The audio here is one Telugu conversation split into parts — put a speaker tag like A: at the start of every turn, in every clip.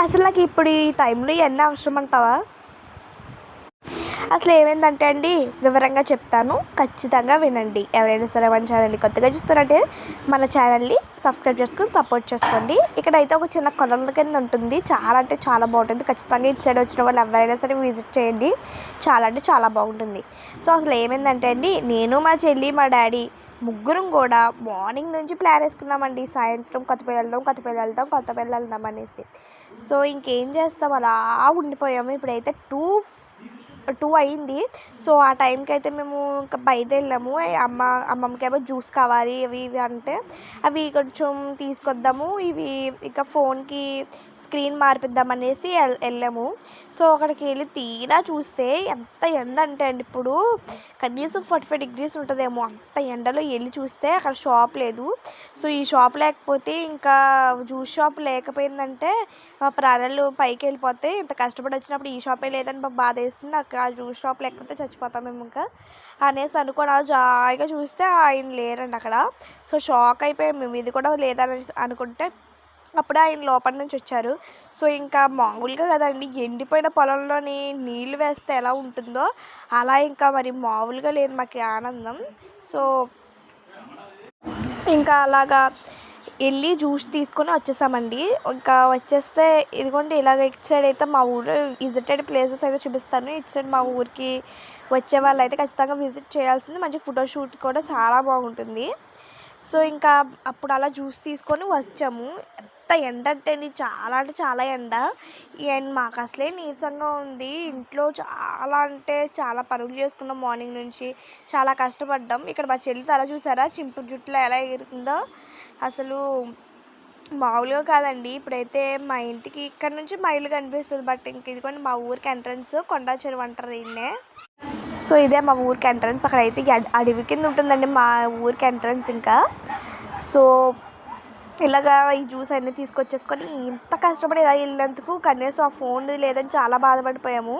A: అసలు నాకు ఇప్పుడు ఈ టైంలో ఇవన్నీ అవసరం అంటావా? అసలు ఏమైందంటే అండి, వివరంగా చెప్తాను, ఖచ్చితంగా వినండి. ఎవరైనా సరే మన ఛానల్ని కొత్తగా చూస్తారంటే మన ఛానల్ని సబ్స్క్రైబ్ చేసుకొని సపోర్ట్ చేసుకోండి. ఇక్కడైతే ఒక చిన్న కొలంల కింద ఉంటుంది, చాలా అంటే చాలా బాగుంటుంది. ఖచ్చితంగా ఇటు సైడ్ వచ్చిన వాళ్ళు ఎవరైనా సరే విజిట్ చేయండి, చాలా అంటే చాలా బాగుంటుంది. సో అసలు ఏమైందంటే అండి, నేను మా చెల్లి మా డాడీ ముగ్గురం కూడా మార్నింగ్ నుంచి ప్లాన్ వేసుకున్నామండి. సాయంత్రం కొత్తపల్లి వెళ్దాం అనేసి. సో ఇంకేం చేస్తాం, అలా ఉండిపోయాము. ఇప్పుడైతే టూ అయింది. సో ఆ టైంకి అయితే మేము ఇంకా బయలుదేరాము. అమ్మమ్మకేమో జ్యూస్ కావాలి అవి ఇవి అంటే అవి కొంచెం తీసుకొద్దాము, ఇవి ఇంకా ఫోన్కి స్క్రీన్ మార్పిద్దామనేసి వెళ్ళాము. సో అక్కడికి వెళ్ళి తీరా చూస్తే ఎంత ఎండ అంటే అండి, ఇప్పుడు కనీసం 45 degrees ఉంటుందేమో. అంత ఎండలో వెళ్ళి చూస్తే అక్కడ షాప్ లేదు. సో ఈ షాప్ లేకపోతే ఇంకా జ్యూస్ షాప్ లేకపోయిందంటే మా ప్రాణాలు పైకి వెళ్ళిపోతాయి. ఇంత కష్టపడి వచ్చినప్పుడు ఈ షాపే లేదని మాకు బాధ వేస్తుంది. నాకు ఆ జ్యూస్ షాప్ లేకపోతే చచ్చిపోతాం మేము ఇంకా అనేసి అనుకోని జాయిగా చూస్తే ఆయన లేరండి అక్కడ. సో షాక్ అయిపోయాం మేము, ఇది కూడా లేదని అనుకుంటే అప్పుడే ఆయన లోపల నుంచి వచ్చారు. సో ఇంకా మామూలుగా కదండి, ఎండిపోయిన పొలంలోని నీళ్లు వేస్తే ఎలా ఉంటుందో అలా ఇంకా మరి మామూలుగా లేదు మాకు ఆనందం. సో ఇంకా అలాగా వెళ్ళి జ్యూస్ తీసుకొని వచ్చేసామండి. ఇంకా వచ్చేస్తే ఇదిగోండి ఇలాగ ఇటు సైడ్ అయితే మా ఊరు విజిటెడ్ ప్లేసెస్ అయితే చూపిస్తాను. ఇటు సైడ్ మా ఊరికి వచ్చే వాళ్ళు అయితే ఖచ్చితంగా విజిట్ చేయాల్సింది. మంచి ఫోటోషూట్ కూడా చాలా బాగుంటుంది. సో ఇంకా అప్పుడు అలా జ్యూస్ తీసుకొని వచ్చాము. ఎంత ఎండ అంటే చాలా ఎండ. అండ్ మాకు అసలే నీరసంగా ఉంది. ఇంట్లో చాలా అంటే చాలా పనులు చేసుకున్నాం, మార్నింగ్ నుంచి చాలా కష్టపడ్డాం. ఇక్కడ మా చెల్లి తల చూసారా, చింపు జుట్టులో ఎలా ఎగురుతుందో, అసలు మామూలుగా కాదండి. ఇప్పుడైతే మా ఇంటికి ఇక్కడ నుంచి మా ఇల్లు కనిపిస్తుంది. బట్ ఇంక ఇదిగోండి మా ఊరికి ఎంట్రన్స్, కొండా చెరువు అంటారు దీన్నే. సో ఇదే మా ఊరికి ఎంట్రన్స్. అక్కడైతే అడవి కింద ఉంటుందండి మా ఊరికి ఎంట్రన్స్. ఇంకా సో ఇలాగా ఈ జ్యూస్ అన్నీ తీసుకొచ్చేసుకొని ఇంత కష్టపడి ఇలా వెళ్ళినందుకు కనీసం ఆ ఫోన్ లేదని చాలా బాధపడిపోయాము.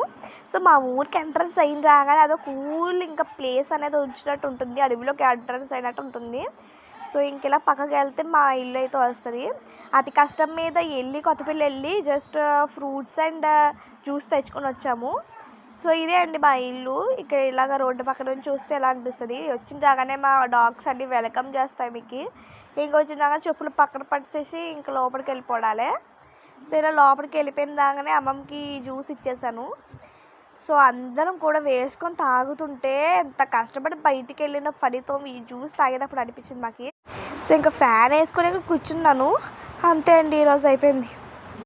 A: సో మా ఊరికి ఎంట్రన్స్ అయిన రాగానే అదో కూల్ ఇంకా ప్లేస్ అనేది వచ్చినట్టు ఉంటుంది, అడవిలోకి ఎంట్రన్స్ అయినట్టు ఉంటుంది. సో ఇంక ఇలా పక్కకి వెళ్తే మా ఇల్లు అయితే వస్తుంది. అతి కష్టం మీద కొత్తపల్లి వెళ్ళి జస్ట్ ఫ్రూట్స్ అండ్ జ్యూస్ తెచ్చుకొని వచ్చాము. సో ఇదే అండి మా ఇల్లు. ఇక్కడ ఇలాగ రోడ్డు పక్కన నుంచి చూస్తే ఎలా అనిపిస్తుంది. వచ్చిన రాగానే మా డాగ్స్ అన్నీ వెల్కమ్ చేస్తాయి మీకు. ఇంకొచ్చిన రాగానే చెప్పులు పక్కన పట్టేసి ఇంకా లోపలికి వెళ్ళిపోవాలి. సో ఇలా లోపలికి వెళ్ళిపోయిన రాగానే అమ్మమ్మకి జ్యూస్ ఇచ్చేసాను. సో అందరం కూడా వేసుకొని తాగుతుంటే ఎంత కష్టపడి బయటికి వెళ్ళిన ఫలితం ఈ జ్యూస్ తాగేటప్పుడు అనిపించింది మాకు. సో ఇంకా ఫ్యాన్ వేసుకొని కూర్చున్నాను, అంతే అండి, ఈరోజు అయిపోయింది.